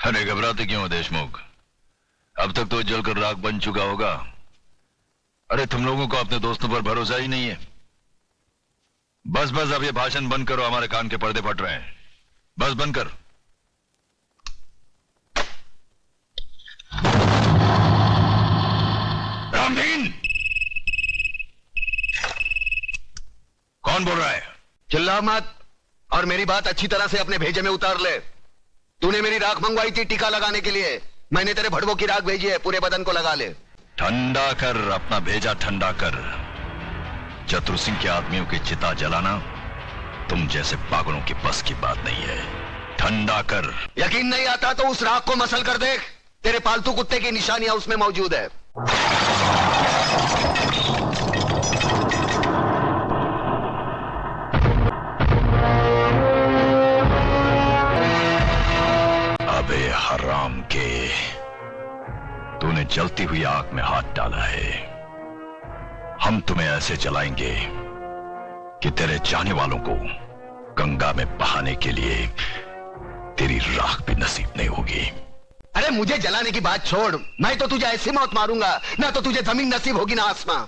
अरे घबराते क्यों हो देशमुख? अब तक तो जलकर राख बन चुका होगा। अरे तुम लोगों को अपने दोस्तों पर भरोसा ही नहीं है। बस बस अब ये भाषण बंद करो, हमारे कान के पर्दे फट रहे हैं। बस बंद कर। रामदीन, कौन बोल रहा है? चिल्ला मत और मेरी बात अच्छी तरह से अपने भेजे में उतार ले। तूने मेरी राख मंगवाई थी टीका लगाने के लिए, मैंने तेरे भड़वों की राख भेजी है, पूरे बदन को लगा ले। ठंडा कर, अपना भेजा ठंडा कर। चतुर सिंह के आदमियों की चिता जलाना तुम जैसे पागलों की बस की बात नहीं है। ठंडा कर। यकीन नहीं आता तो उस राख को मसल कर देख, तेरे पालतू कुत्ते की निशानियां उसमें मौजूद है। अबे हराम के, तूने जलती हुई आग में हाथ डाला है। हम तुम्हें ऐसे जलाएंगे कि तेरे चाहने वालों को गंगा में बहाने के लिए तेरी राख भी नसीब नहीं होगी। अरे मुझे जलाने की बात छोड़, मैं तो तुझे ऐसी मौत मारूंगा, ना तो तुझे जमीन नसीब होगी ना आसमां।